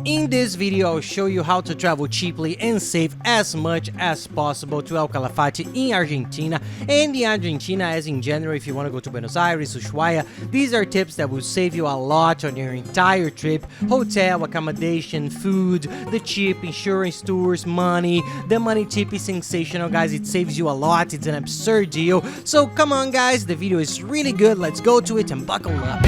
In this video, I'll show you how to travel cheaply and save as much as possible to El Calafate in Argentina, and in Argentina as in general. If you want to go to Buenos Aires, Ushuaia, these are tips that will save you a lot on your entire trip: hotel, accommodation, food, the cheap insurance, tours, money. The money tip is sensational, guys. It saves you a lot. It's an absurd deal. So come on, guys, the video is really good. Let's go to it and buckle up.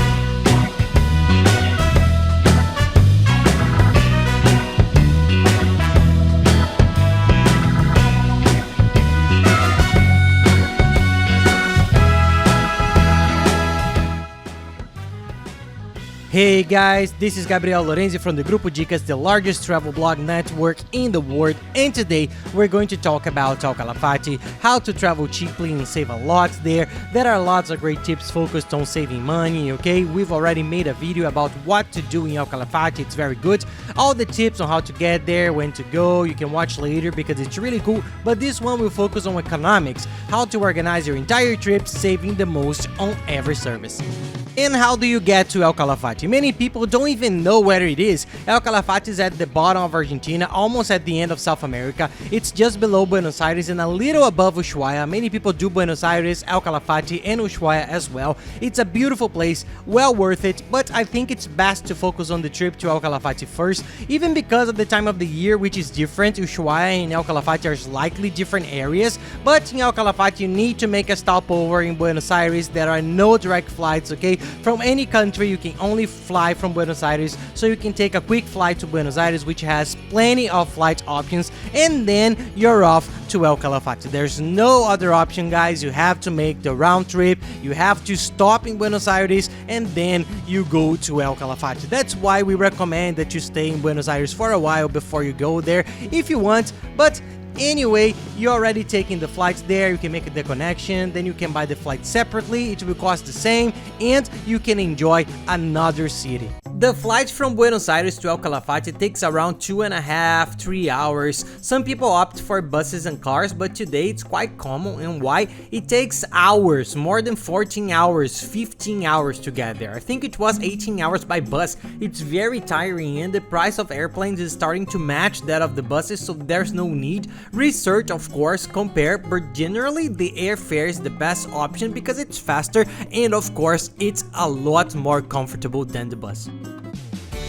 Hey guys, this is Gabriel Lorenzi from the Grupo Dicas, the largest travel blog network in the world, and today we're going to talk about El Calafate, how to travel cheaply and save a lot there. There are lots of great tips focused on saving money, okay? We've already made a video about what to do in El Calafate, it's very good. All the tips on how to get there, when to go, you can watch later because it's really cool, but this one will focus on economics, how to organize your entire trip, saving the most on every service. And how do you get to El Calafate? Many people don't even know where it is. El Calafate is at the bottom of Argentina, almost at the end of South America. It's just below Buenos Aires and a little above Ushuaia. Many people do Buenos Aires, El Calafate, and Ushuaia as well. It's a beautiful place, well worth it, but I think it's best to focus on the trip to El Calafate first, even because of the time of the year, which is different. Ushuaia and El Calafate are slightly different areas, but in El Calafate you need to make a stopover in Buenos Aires. There are no direct flights, okay? From any country, you can only fly from Buenos Aires, so you can take a quick flight to Buenos Aires, which has plenty of flight options, and then you're off to El Calafate. There's no other option, guys. You have to make the round trip, you have to stop in Buenos Aires, and then you go to El Calafate. That's why we recommend that you stay in Buenos Aires for a while before you go there, if you want, but anyway, you're already taking the flights there, you can make the connection, then you can buy the flight separately, it will cost the same, and you can enjoy another city. The flight from Buenos Aires to El Calafate takes around 2.5–3 hours. Some people opt for buses and cars, but today it's quite common. And why? It takes hours, more than 14 hours, 15 hours to get there. I think it was 18 hours by bus. It's very tiring, and the price of airplanes is starting to match that of the buses, so there's no need. Research, of course, compare, but generally the airfare is the best option because it's faster and of course it's a lot more comfortable than the bus.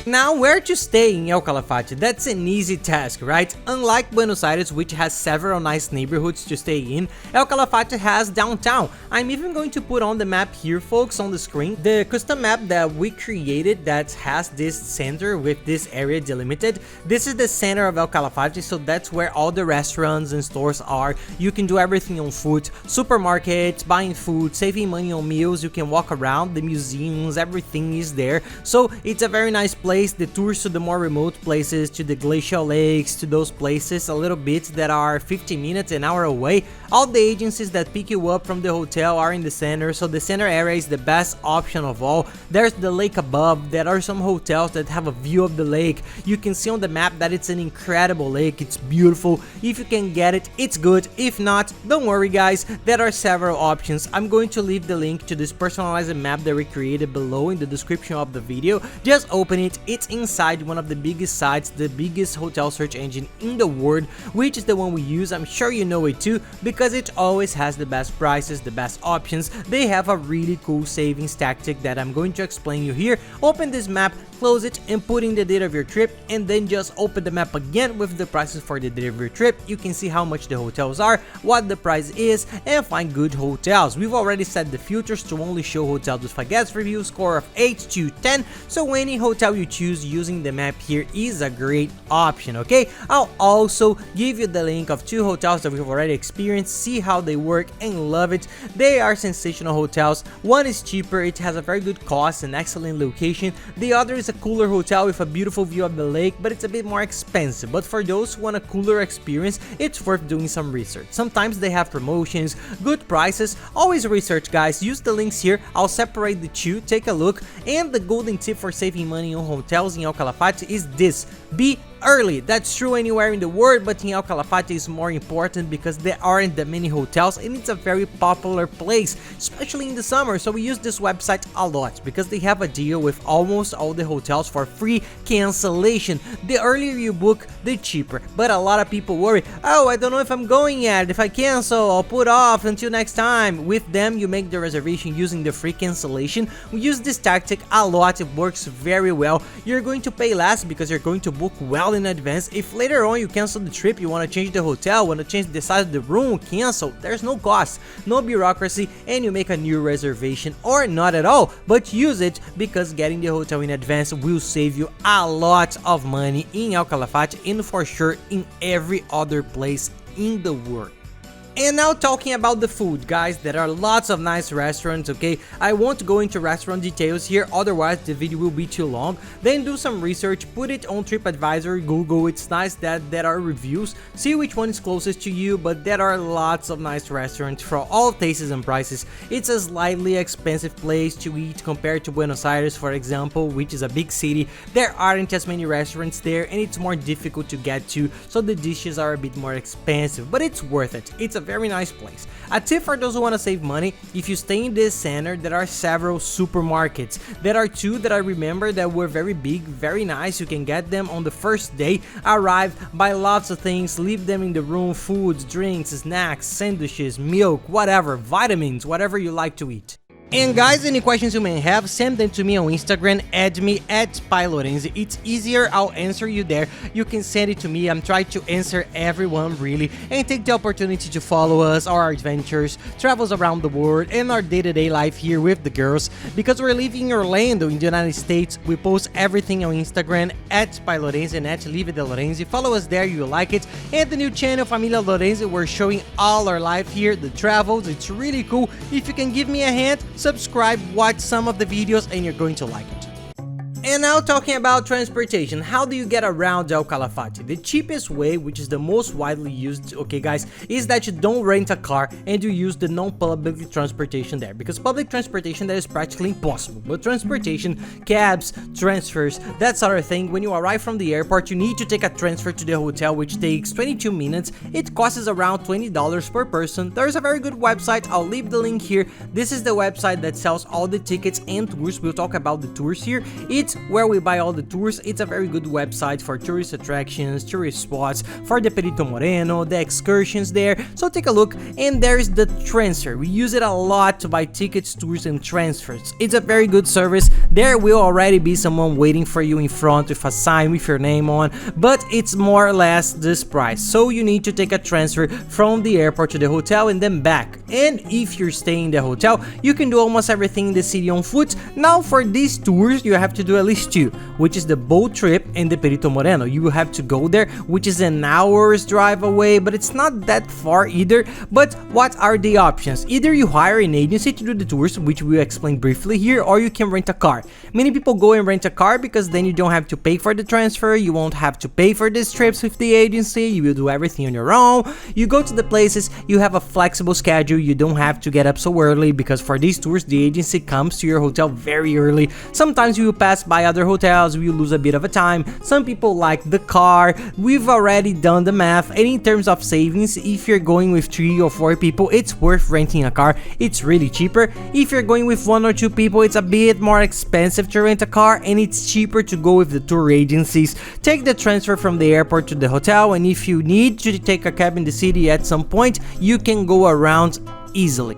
Now, where to stay in El Calafate? That's an easy task, right? Unlike Buenos Aires, which has several nice neighborhoods to stay in, El Calafate has downtown. I'm even going to put on the map here, folks, on the screen. The custom map that we created that has this center with this area delimited. This is the center of El Calafate, so that's where all the restaurants and stores are. You can do everything on foot, supermarkets, buying food, saving money on meals. You can walk around, the museums, everything is there. So it's a very nice place. The tours to the more remote places, to the glacial lakes, to those places a little bit that are 50 minutes, an hour away. All the agencies that pick you up from the hotel are in the center, so the center area is the best option of all. There's the lake above. There are some hotels that have a view of the lake. You can see on the map that it's an incredible lake. It's beautiful. If you can get it, it's good. If not, don't worry, guys, there are several options. I'm going to leave the link to this personalized map that we created below in the description of the video. Just open it. It's inside one of the biggest sites, the biggest hotel search engine in the world, which is the one we use. I'm sure you know it too, because it always has the best prices, the best options. They have a really cool savings tactic that I'm going to explain you here. Open this map, close it, and put in the date of your trip, and then just open the map again with the prices for the date of your trip. You can see how much the hotels are, what the price is, and find good hotels. We've already set the filters to only show hotels with a guest review score of 8 to 10, so any hotel you choose using the map here is a great option, okay? I'll also give you the link of 2 hotels that we've already experienced, see how they work and love it. They are sensational hotels. One is cheaper, it has a very good cost and excellent location. The other is a cooler hotel with a beautiful view of the lake, but it's a bit more expensive. But for those who want a cooler experience, it's worth doing some research. Sometimes they have promotions, good prices. Always research, guys. Use the links here. I'll separate the two, take a look. And the golden tip for saving money on hotels in El Calafate is this: be early. That's true anywhere in the world, but in El Calafate is more important because there aren't that many hotels and it's a very popular place, especially in the summer. So we use this website a lot because they have a deal with almost all the hotels for free cancellation. The earlier you book, the cheaper. But a lot of people worry, oh, I don't know if I'm going yet. If I cancel, I'll put off until next time. With them, you make the reservation using the free cancellation. We use this tactic a lot. It works very well. You're going to pay less because you're going to book well in advance. If later on you cancel the trip, you want to change the hotel, want to change the size of the room, cancel, there's no cost, no bureaucracy, and you make a new reservation or not at all, but use it because getting the hotel in advance will save you a lot of money in El Calafate and for sure in every other place in the world. And now talking about the food, guys, there are lots of nice restaurants, okay? I won't go into restaurant details here, otherwise the video will be too long. Then do some research, put it on TripAdvisor, Google. It's nice that there are reviews, see which one is closest to you, but there are lots of nice restaurants for all tastes and prices. It's a slightly expensive place to eat compared to Buenos Aires, for example, which is a big city. There aren't as many restaurants there and it's more difficult to get to, so the dishes are a bit more expensive, but it's worth it. It's a very nice place. A tip for those who want to save money: if you stay in this center, there are several supermarkets. There are two that I remember that were very big, very nice. You can get them on the first day, arrive, buy lots of things, leave them in the room, foods, drinks, snacks, sandwiches, milk, whatever, vitamins, whatever you like to eat. And guys, any questions you may have, send them to me on Instagram, add me at @PaiLorenzi. It's easier, I'll answer you there. You can send it to me, I'm trying to answer everyone really, and take the opportunity to follow us, our adventures, travels around the world, and our day-to-day life here with the girls. Because we're living in Orlando in the United States, we post everything on Instagram at PaiLorenzi and at Live de Lorenzi. Follow us there, you'll like it. And the new channel, Familia Lorenzi, we're showing all our life here, the travels, it's really cool. If you can give me a hand, subscribe, watch some of the videos, and you're going to like it. And now talking about transportation, how do you get around El Calafate? The cheapest way, which is the most widely used, okay guys, is that you don't rent a car and you use the non-public transportation there, because public transportation there is practically impossible. But transportation, cabs, transfers, that sort of thing, when you arrive from the airport, you need to take a transfer to the hotel, which takes 22 minutes. It costs around $20 per person. There's a very good website, I'll leave the link here. This is the website that sells all the tickets and tours. We'll talk about the tours here. It's where we buy all the tours. It's a very good website for tourist attractions, tourist spots, for the Perito Moreno, the excursions there. So take a look. And there's the transfer. We use it a lot to buy tickets, tours, and transfers. It's a very good service. There will already be someone waiting for you in front with a sign with your name on, but it's more or less this price. So you need to take a transfer from the airport to the hotel and then back. And if you're staying in the hotel, you can do almost everything in the city on foot. Now for these tours, you have to do at least two, which is the boat trip and the Perito Moreno. You will have to go there, which is an hour's drive away, but it's not that far either. But what are the options? Either you hire an agency to do the tours, which we'll explain briefly here, or you can rent a car. Many people go and rent a car because then you don't have to pay for the transfer, you won't have to pay for these trips with the agency, you will do everything on your own. You go to the places, you have a flexible schedule, you don't have to get up so early, because for these tours the agency comes to your hotel very early. Sometimes you will pass by other hotels, we will lose a bit of a time. Some people like the car. We've already done the math, and in terms of savings, if you're going with 3 or 4 people, it's worth renting a car. It's really cheaper. If you're going with 1 or 2 people, it's a bit more expensive to rent a car, and it's cheaper to go with the tour agencies. Take the transfer from the airport to the hotel, and if you need to take a cab in the city at some point, you can go around easily.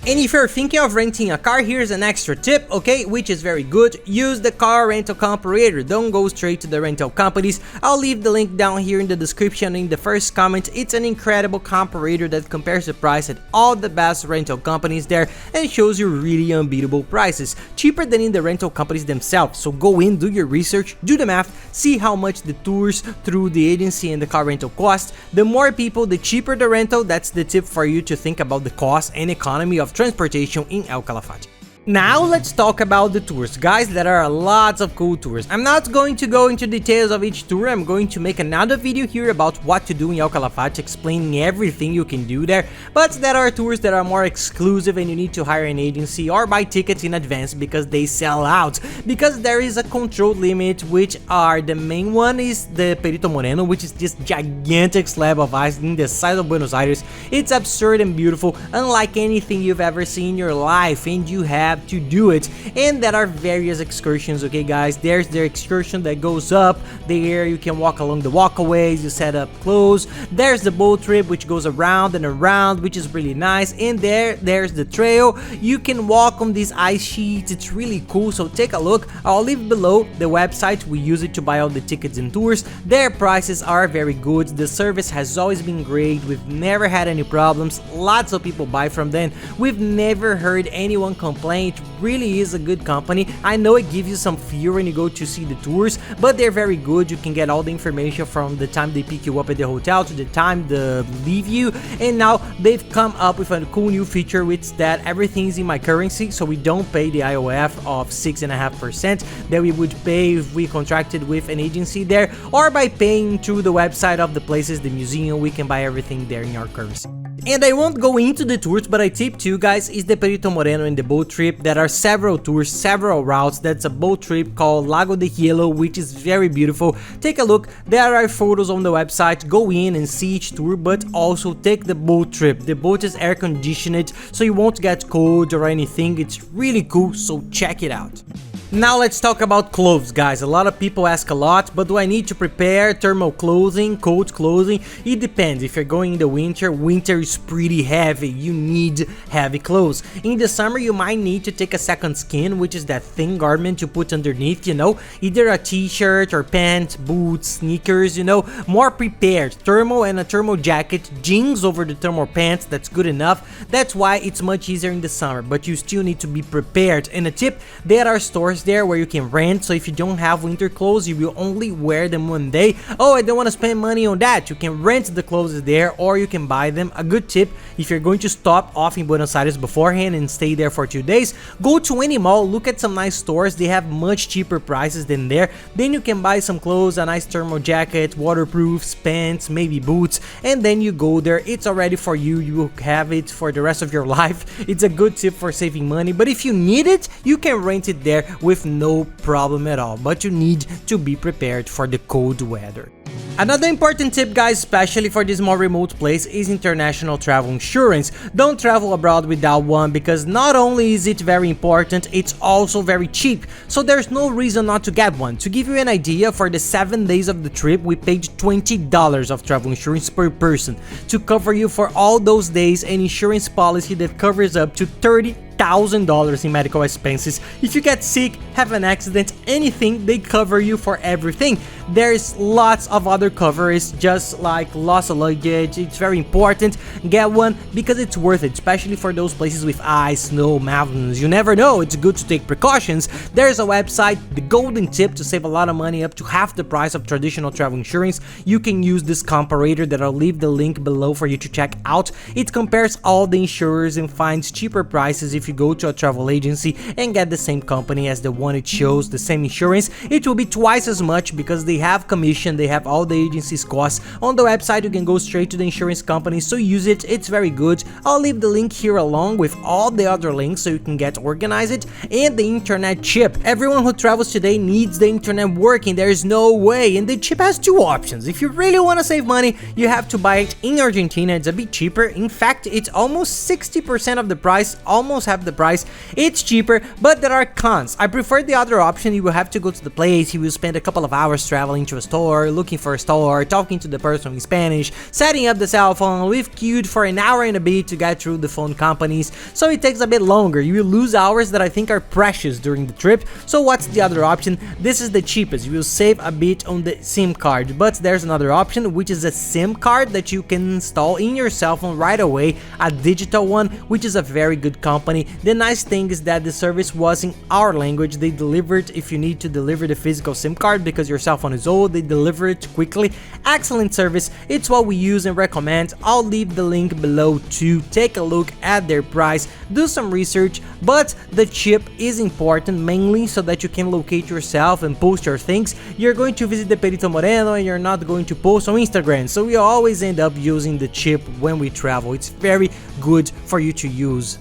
And if you're thinking of renting a car, here's an extra tip, okay, which is very good. Use the car rental comparator. Don't go straight to the rental companies. I'll leave the link down here in the description in the first comment. It's an incredible comparator that compares the price at all the best rental companies there and shows you really unbeatable prices, cheaper than in the rental companies themselves. So go in, do your research, do the math, see how much the tours through the agency and the car rental cost. The more people, the cheaper the rental. That's the tip for you to think about the cost and economy of transportation in El Calafate. Now let's talk about the tours. Guys, there are lots of cool tours. I'm not going to go into details of each tour. I'm going to make another video here about what to do in El Calafate, explaining everything you can do there. But there are tours that are more exclusive and you need to hire an agency or buy tickets in advance because they sell out. Because there is a controlled limit, which are the main one is the Perito Moreno, which is this gigantic slab of ice in the size of Buenos Aires. It's absurd and beautiful, unlike anything you've ever seen in your life, and you have to do it. And there are various excursions, okay guys. There's the excursion that goes up there, you can walk along the walkways, you set up clothes. There's the boat trip which goes around and around, which is really nice. And there's the trail, you can walk on these ice sheets. It's really cool, so take a look. I'll leave below the website. We use it to buy all the tickets and tours. Their prices are very good, the service has always been great, we've never had any problems, lots of people buy from them, we've never heard anyone complain. It really is a good company. I know it gives you some fear when you go to see the tours, but they're very good. You can get all the information from the time they pick you up at the hotel to the time they leave you. And now they've come up with a cool new feature, which that everything's in my currency, so we don't pay the IOF of 6.5% that we would pay if we contracted with an agency there, or by paying through the website of the places, the museum. We can buy everything there in our currency. And I won't go into the tours, but I tip to you guys is the Perito Moreno and the boat trip. There are several tours, several routes. That's a boat trip called Lago de Hielo, which is very beautiful. Take a look, there are photos on the website. Go in and see each tour, but also take the boat trip. The boat is air conditioned, so you won't get cold or anything. It's really cool, so check it out. Now let's talk about clothes, guys. A lot of people ask a lot, but do I need to prepare thermal clothing, cold clothing? It depends. If you're going in the winter is pretty heavy. You need heavy clothes. In the summer, you might need to take a second skin, which is that thin garment you put underneath, you know, either a t-shirt or pants, boots, sneakers, you know, more prepared. Thermal and a thermal jacket, jeans over the thermal pants, that's good enough. That's why it's much easier in the summer, but you still need to be prepared. And a tip, there are stores there where you can rent, so if you don't have winter clothes, you will only wear them one day. Oh, I don't want to spend money on that. You can rent the clothes there, or you can buy them. A good tip, if you're going to stop off in Buenos Aires beforehand and stay there for 2 days, go to any mall, look at some nice stores. They have much cheaper prices than there. Then you can buy some clothes, a nice thermal jacket, waterproofs, pants, maybe boots, and then you go there. It's already for you. You will have it for the rest of your life. It's a good tip for saving money, but if you need it, you can rent it there with no problem at all, but you need to be prepared for the cold weather. Another important tip, guys, especially for this more remote place, is international travel insurance. Don't travel abroad without one, because not only is it very important, it's also very cheap, so there's no reason not to get one. To give you an idea, for the 7 days of the trip, we paid $20 of travel insurance per person to cover you for all those days, an insurance policy that covers up to $30,000 in medical expenses. If you get sick, have an accident, anything, they cover you for everything. There's lots of other coverage, just like loss of luggage. It's very important. Get one because it's worth it, especially for those places with ice, snow, mountains. You never know, it's good to take precautions. There's a website, the golden tip, to save a lot of money, up to half the price of traditional travel insurance. You can use this comparator that I'll leave the link below for you to check out. It compares all the insurers and finds cheaper prices. If you go to a travel agency and get the same company as the one it shows, the same insurance, it will be twice as much because they have commission, they have all the agency's costs. On the website, you can go straight to the insurance company, so use it, it's very good. I'll leave the link here along with all the other links so you can get organized. And the internet chip. Everyone who travels today needs the internet working, there is no way. And the chip has two options. If you really want to save money, you have to buy it in Argentina. It's a bit cheaper. In fact, it's almost 60% of the price, almost half the price. It's cheaper, but there are cons. I prefer the other option. You will have to go to the place, you will spend a couple of hours traveling to a store, looking for a store, talking to the person in Spanish, setting up the cell phone. We've queued for an hour and a bit to get through the phone companies, so it takes a bit longer. You will lose hours that I think are precious during the trip. So what's the other option? This is the cheapest. You will save a bit on the SIM card, but there's another option, which is a SIM card that you can install in your cell phone right away, a digital one, which is a very good company. The nice thing is that the service was in our language. They delivered if you need to deliver the physical SIM card because your cell phone is old, they deliver it quickly. Excellent service, it's what we use and recommend. I'll leave the link below to take a look at their price, do some research, but the chip is important mainly so that you can locate yourself and post your things. You're going to visit the Perito Moreno and you're not going to post on Instagram, so we always end up using the chip when we travel. It's very good for you to use.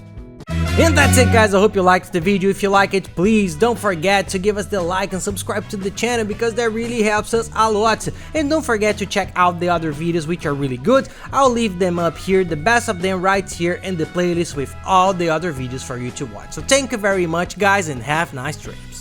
And that's it, guys. I hope you liked the video. If you like it, please don't forget to give us the like and subscribe to the channel because that really helps us a lot. And don't forget to check out the other videos which are really good. I'll leave them up here, the best of them right here in the playlist with all the other videos for you to watch. So thank you very much, guys, and have nice trips.